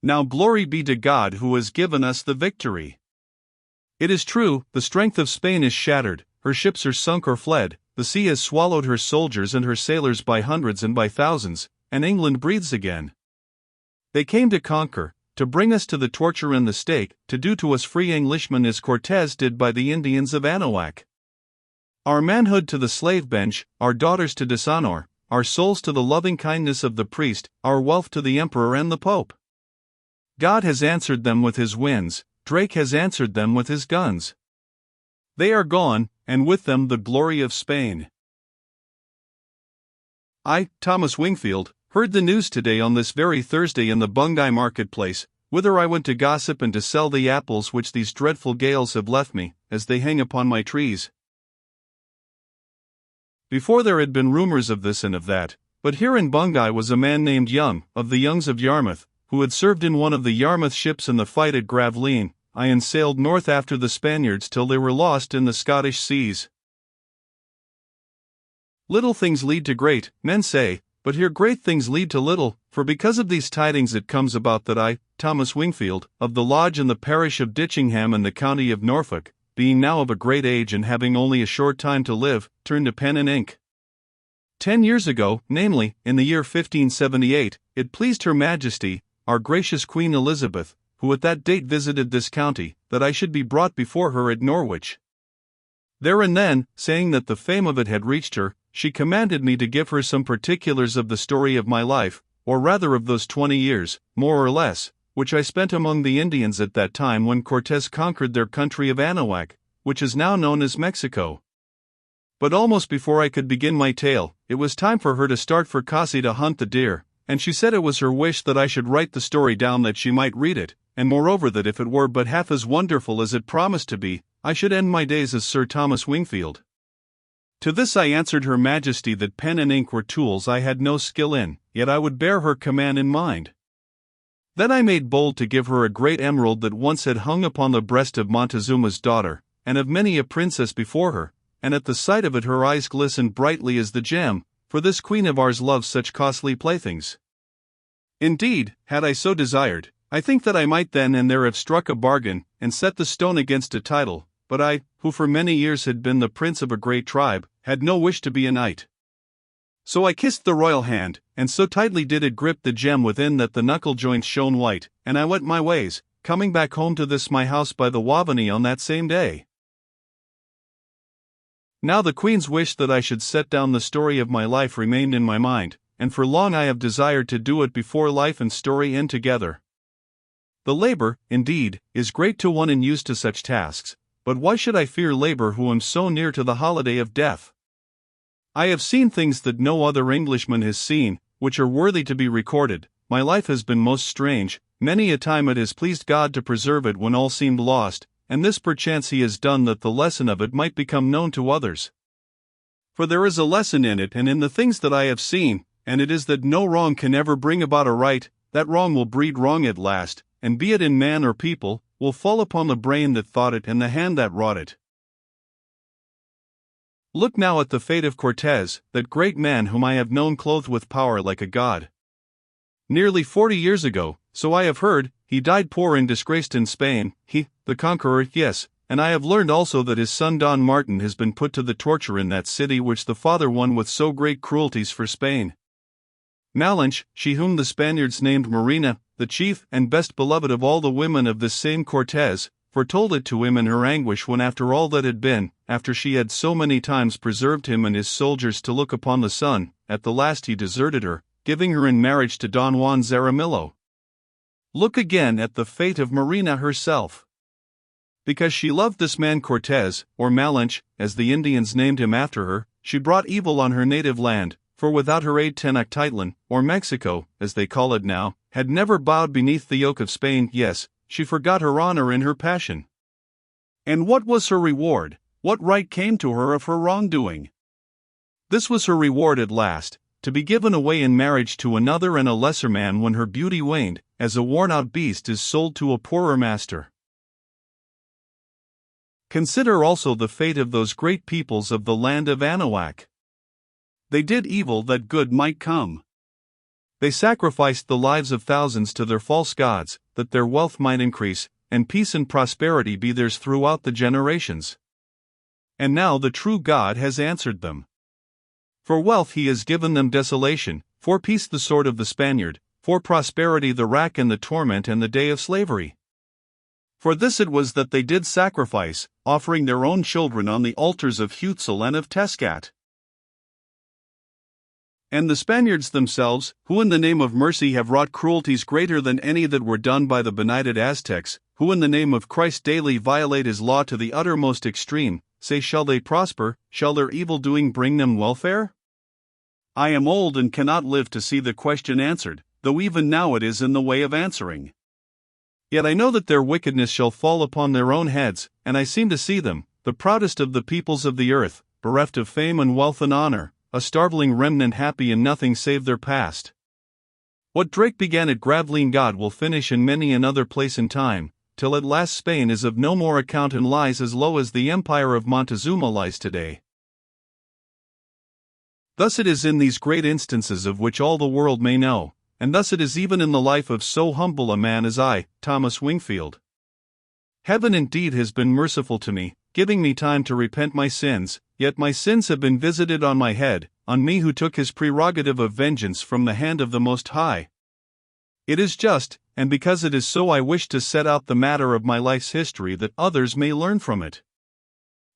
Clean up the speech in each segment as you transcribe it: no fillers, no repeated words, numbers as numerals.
Now glory be to God who has given us the victory. It is true, the strength of Spain is shattered, her ships are sunk or fled, the sea has swallowed her soldiers and her sailors by hundreds and by thousands, and England breathes again. They came to conquer, to bring us to the torture and the stake, to do to us free Englishmen as Cortez did by the Indians of Anahuac. Our manhood to the slave bench, our daughters to dishonor, our souls to the loving kindness of the priest, our wealth to the emperor and the pope. God has answered them with his winds, Drake has answered them with his guns. They are gone, and with them the glory of Spain. I, Thomas Wingfield, heard the news today on this very Thursday in the Bungay marketplace, whither I went to gossip and to sell the apples which these dreadful gales have left me, as they hang upon my trees. Before there had been rumors of this and of that, but here in Bungay was a man named Young, of the Youngs of Yarmouth, who had served in one of the Yarmouth ships in the fight at Gravelines, and sailed north after the Spaniards till they were lost in the Scottish seas. Little things lead to great, men say, but here great things lead to little, for because of these tidings it comes about that I, Thomas Wingfield, of the lodge in the parish of Ditchingham in the county of Norfolk, being now of a great age and having only a short time to live, turn to pen and ink. 10 years ago, namely, in the year 1578, it pleased Her Majesty, our gracious Queen Elizabeth, who at that date visited this county, that I should be brought before her at Norwich. There and then, saying that the fame of it had reached her, she commanded me to give her some particulars of the story of my life, or rather of those 20 years, more or less, which I spent among the Indians at that time when Cortez conquered their country of Anahuac, which is now known as Mexico. But almost before I could begin my tale, it was time for her to start for Casi to hunt the deer, and she said it was her wish that I should write the story down that she might read it, and moreover that if it were but half as wonderful as it promised to be, I should end my days as Sir Thomas Wingfield. To this I answered Her Majesty that pen and ink were tools I had no skill in, yet I would bear her command in mind. Then I made bold to give her a great emerald that once had hung upon the breast of Montezuma's daughter, and of many a princess before her, and at the sight of it her eyes glistened brightly as the gem, for this queen of ours loves such costly playthings. Indeed, had I so desired, I think that I might then and there have struck a bargain, and set the stone against a title, but I, who for many years had been the prince of a great tribe, had no wish to be a knight. So I kissed the royal hand, and so tightly did it grip the gem within that the knuckle joints shone white, and I went my ways, coming back home to this my house by the Wavani on that same day. Now the Queen's wish that I should set down the story of my life remained in my mind, and for long I have desired to do it before life and story end together. The labor, indeed, is great to one unused to such tasks, but why should I fear labor who am so near to the holiday of death? I have seen things that no other Englishman has seen, which are worthy to be recorded. My life has been most strange, many a time it has pleased God to preserve it when all seemed lost, and this perchance he has done that the lesson of it might become known to others. For there is a lesson in it and in the things that I have seen, and it is that no wrong can ever bring about a right, that wrong will breed wrong at last, and be it in man or people, will fall upon the brain that thought it and the hand that wrought it. Look now at the fate of Cortez, that great man whom I have known clothed with power like a god. Nearly 40 years ago, so I have heard, he died poor and disgraced in Spain, he, the conqueror, yes, and I have learned also that his son Don Martin has been put to the torture in that city which the father won with so great cruelties for Spain. Malinche, she whom the Spaniards named Marina, the chief and best beloved of all the women of this same Cortez, foretold it to him in her anguish when after all that had been, after she had so many times preserved him and his soldiers to look upon the sun, at the last he deserted her, giving her in marriage to Don Juan Zaramillo. Look again at the fate of Marina herself. Because she loved this man Cortez, or Malinche, as the Indians named him after her, she brought evil on her native land, for without her aid Tenochtitlan, or Mexico, as they call it now, had never bowed beneath the yoke of Spain. Yes, she forgot her honor in her passion. And what was her reward? What right came to her of her wrongdoing? This was her reward at last, to be given away in marriage to another and a lesser man when her beauty waned, as a worn-out beast is sold to a poorer master. Consider also the fate of those great peoples of the land of Anahuac. They did evil that good might come. They sacrificed the lives of thousands to their false gods, that their wealth might increase, and peace and prosperity be theirs throughout the generations. And now the true God has answered them. For wealth he has given them desolation, for peace the sword of the Spaniard, for prosperity the rack and the torment and the day of slavery. For this it was that they did sacrifice, offering their own children on the altars of Huitzel and of Tezcat. And the Spaniards themselves, who in the name of mercy have wrought cruelties greater than any that were done by the benighted Aztecs, who in the name of Christ daily violate his law to the uttermost extreme, say, shall they prosper, shall their evil-doing bring them welfare? I am old and cannot live to see the question answered, though even now it is in the way of answering. Yet I know that their wickedness shall fall upon their own heads, and I seem to see them, the proudest of the peoples of the earth, bereft of fame and wealth and honor, a starveling remnant happy in nothing save their past. What Drake began at Gravelines God will finish in many another place in time, till at last Spain is of no more account and lies as low as the empire of Montezuma lies today. Thus it is in these great instances of which all the world may know, and thus it is even in the life of so humble a man as I, Thomas Wingfield. Heaven indeed has been merciful to me, giving me time to repent my sins, yet my sins have been visited on my head, on me who took his prerogative of vengeance from the hand of the Most High. It is just, and because it is so I wish to set out the matter of my life's history that others may learn from it.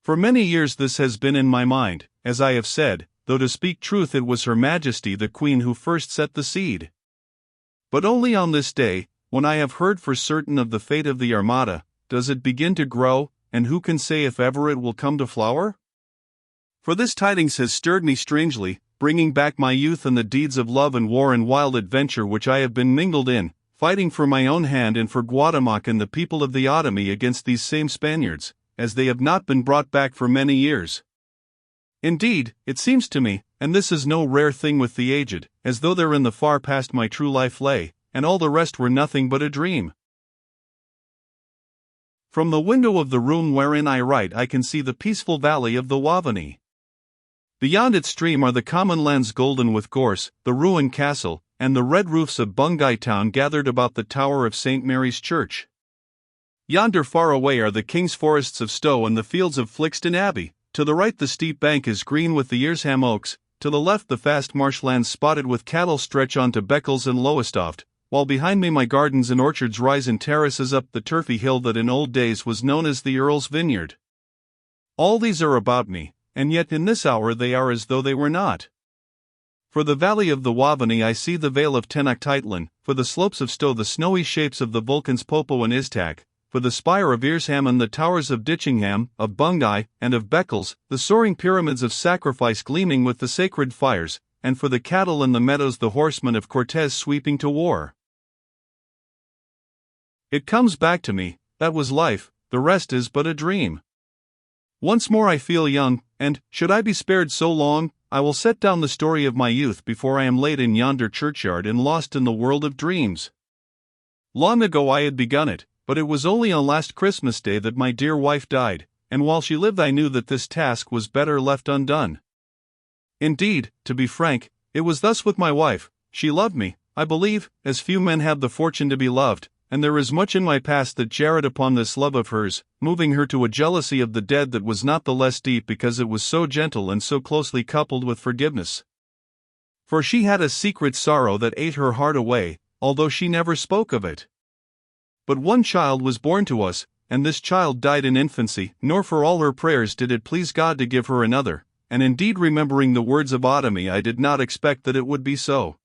For many years this has been in my mind, as I have said, though to speak truth it was Her Majesty the Queen who first set the seed. But only on this day, when I have heard for certain of the fate of the Armada, does it begin to grow, and who can say if ever it will come to flower? For this tidings has stirred me strangely, bringing back my youth and the deeds of love and war and wild adventure which I have been mingled in, fighting for my own hand and for Guatemoc and the people of the Otomi against these same Spaniards, as they have not been brought back for many years. Indeed, it seems to me, and this is no rare thing with the aged, as though there in the far past my true life lay, and all the rest were nothing but a dream. From the window of the room wherein I write I can see the peaceful valley of the Wavani. Beyond its stream are the common lands golden with gorse, the ruined castle, and the red roofs of Bungay town gathered about the tower of St. Mary's Church. Yonder far away are the king's forests of Stowe and the fields of Flixton Abbey. To the right the steep bank is green with the Earsham oaks, to the left the vast marshlands spotted with cattle stretch on to Beccles and Lowestoft, while behind me my gardens and orchards rise in terraces up the turfy hill that in old days was known as the Earl's Vineyard. All these are about me, and yet in this hour they are as though they were not. For the valley of the Wavani I see the vale of Tenochtitlan, for the slopes of Stowe the snowy shapes of the Vulcans Popo and Iztac, for the spire of Earsham and the towers of Ditchingham, of Bungay, and of Beccles, the soaring pyramids of sacrifice gleaming with the sacred fires, and for the cattle in the meadows the horsemen of Cortes sweeping to war. It comes back to me, that was life, the rest is but a dream. Once more I feel young, and, should I be spared so long, I will set down the story of my youth before I am laid in yonder churchyard and lost in the world of dreams. Long ago I had begun it, but it was only on last Christmas Day that my dear wife died, and while she lived I knew that this task was better left undone. Indeed, to be frank, it was thus with my wife. She loved me, I believe, as few men have the fortune to be loved, and there is much in my past that jarred upon this love of hers, moving her to a jealousy of the dead that was not the less deep because it was so gentle and so closely coupled with forgiveness. For she had a secret sorrow that ate her heart away, although she never spoke of it. But one child was born to us, and this child died in infancy, nor for all her prayers did it please God to give her another, and indeed remembering the words of Otomi I did not expect that it would be so.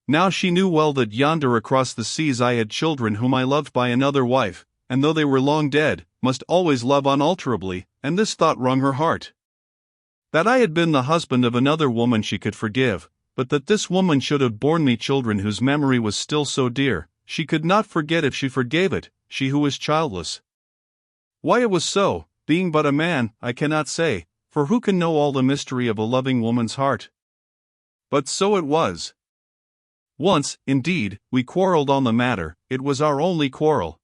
Now she knew well that yonder across the seas I had children whom I loved by another wife, and though they were long dead, must always love unalterably, and this thought wrung her heart. That I had been the husband of another woman she could forgive, but that this woman should have borne me children whose memory was still so dear, she could not forget if she forgave it, she who was childless. Why it was so, being but a man, I cannot say, for who can know all the mystery of a loving woman's heart? But so it was. Once, indeed, we quarreled on the matter, it was our only quarrel.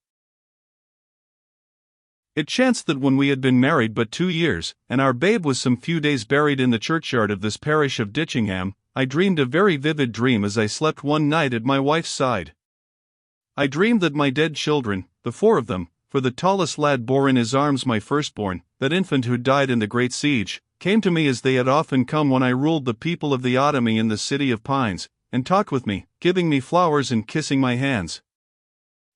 It chanced that when we had been married but 2 years, and our babe was some few days buried in the churchyard of this parish of Ditchingham, I dreamed a very vivid dream as I slept one night at my wife's side. I dreamed that my dead children, the 4 of them, for the tallest lad bore in his arms my firstborn, that infant who died in the great siege, came to me as they had often come when I ruled the people of the Otomi in the city of pines, and talked with me, giving me flowers and kissing my hands.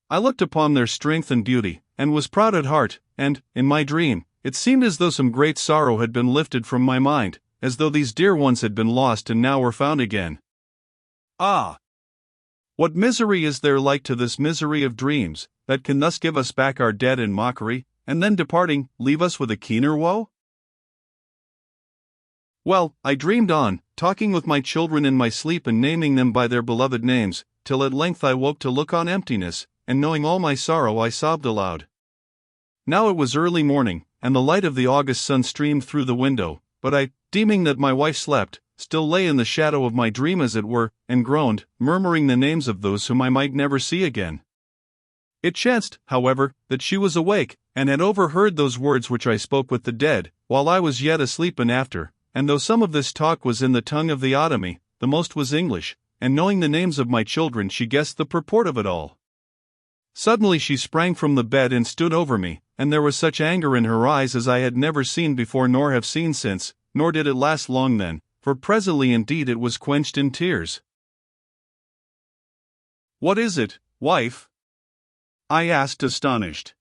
I looked upon their strength and beauty, and was proud at heart, and, in my dream, it seemed as though some great sorrow had been lifted from my mind, as though these dear ones had been lost and now were found again. Ah! What misery is there like to this misery of dreams, that can thus give us back our dead in mockery, and then departing, leave us with a keener woe? Well, I dreamed on, talking with my children in my sleep and naming them by their beloved names, till at length I woke to look on emptiness, and knowing all my sorrow I sobbed aloud. Now it was early morning, and the light of the August sun streamed through the window, but I, deeming that my wife slept, still lay in the shadow of my dream as it were, and groaned, murmuring the names of those whom I might never see again. It chanced, however, that she was awake, and had overheard those words which I spoke with the dead, while I was yet asleep and after, and though some of this talk was in the tongue of the Otomi, the most was English, and knowing the names of my children she guessed the purport of it all. Suddenly she sprang from the bed and stood over me, and there was such anger in her eyes as I had never seen before nor have seen since, nor did it last long then, for presently indeed it was quenched in tears. "What is it, wife?" I asked, astonished.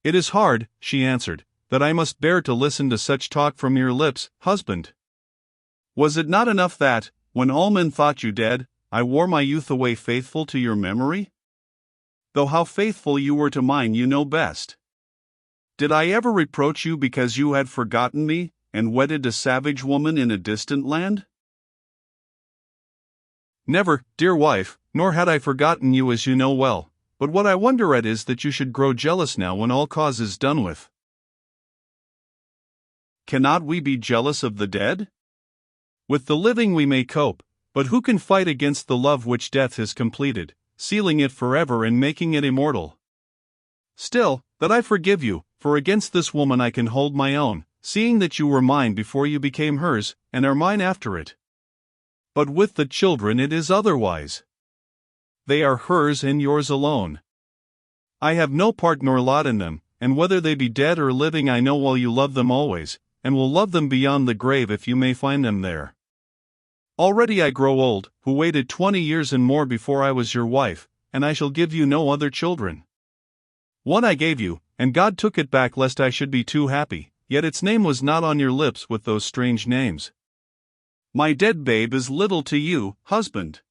"It is hard," she answered, "that I must bear to listen to such talk from your lips, husband. Was it not enough that, when all men thought you dead, I wore my youth away faithful to your memory? Though how faithful you were to mine you know best. Did I ever reproach you because you had forgotten me, and wedded a savage woman in a distant land? Never, dear wife, nor had I forgotten you as you know well, but what I wonder at is that you should grow jealous now when all cause is done with. Cannot we be jealous of the dead? With the living we may cope, but who can fight against the love which death has completed, sealing it forever and making it immortal? Still, that I forgive you, for against this woman I can hold my own, seeing that you were mine before you became hers, and are mine after it. But with the children it is otherwise. They are hers and yours alone. I have no part nor lot in them, and whether they be dead or living I know well you love them always, and will love them beyond the grave if you may find them there. Already I grow old, who waited 20 years and more before I was your wife, and I shall give you no other children. One I gave you, and God took it back lest I should be too happy, yet its name was not on your lips with those strange names. My dead babe is little to you, husband."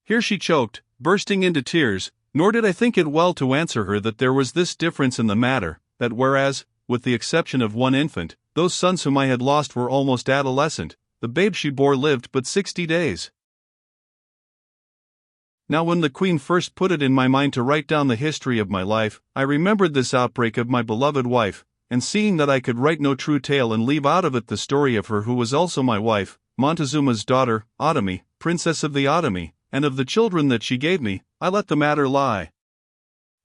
Here she choked, bursting into tears, nor did I think it well to answer her that there was this difference in the matter, that whereas, with the exception of one infant, those sons whom I had lost were almost adolescent, the babe she bore lived but 60 days. Now when the Queen first put it in my mind to write down the history of my life, I remembered this outbreak of my beloved wife, and seeing that I could write no true tale and leave out of it the story of her who was also my wife, Montezuma's daughter, Otomi, Princess of the Otomi, and of the children that she gave me, I let the matter lie.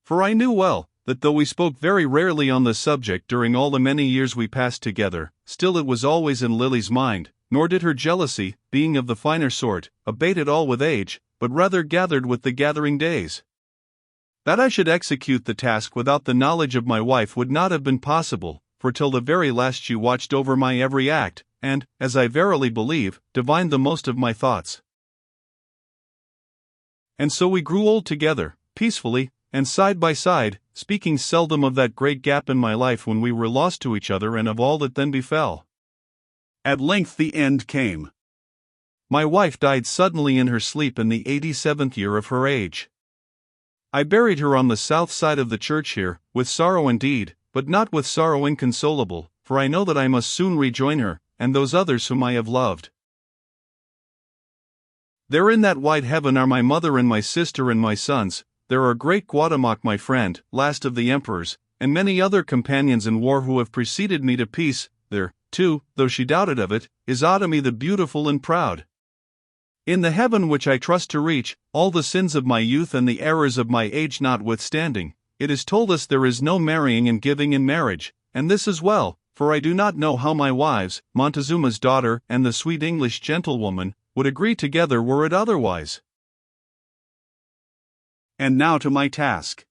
For I knew well, that though we spoke very rarely on the subject during all the many years we passed together, still it was always in Lily's mind, nor did her jealousy, being of the finer sort, abate at all with age, but rather gathered with the gathering days. That I should execute the task without the knowledge of my wife would not have been possible, for till the very last she watched over my every act, and, as I verily believe, divined the most of my thoughts. And so we grew old together, peacefully, and side by side, speaking seldom of that great gap in my life when we were lost to each other and of all that then befell. At length the end came. My wife died suddenly in her sleep in the 87th year of her age. I buried her on the south side of the church here, with sorrow indeed, but not with sorrow inconsolable, for I know that I must soon rejoin her, and those others whom I have loved. There in that wide heaven are my mother and my sister and my sons. There are great Guatemoc my friend, last of the emperors, and many other companions in war who have preceded me to peace. There, too, though she doubted of it, is Otomi the beautiful and proud. In the heaven which I trust to reach, all the sins of my youth and the errors of my age notwithstanding, it is told us there is no marrying and giving in marriage, and this is well, for I do not know how my wives, Montezuma's daughter and the sweet English gentlewoman, would agree together were it otherwise. And now to my task.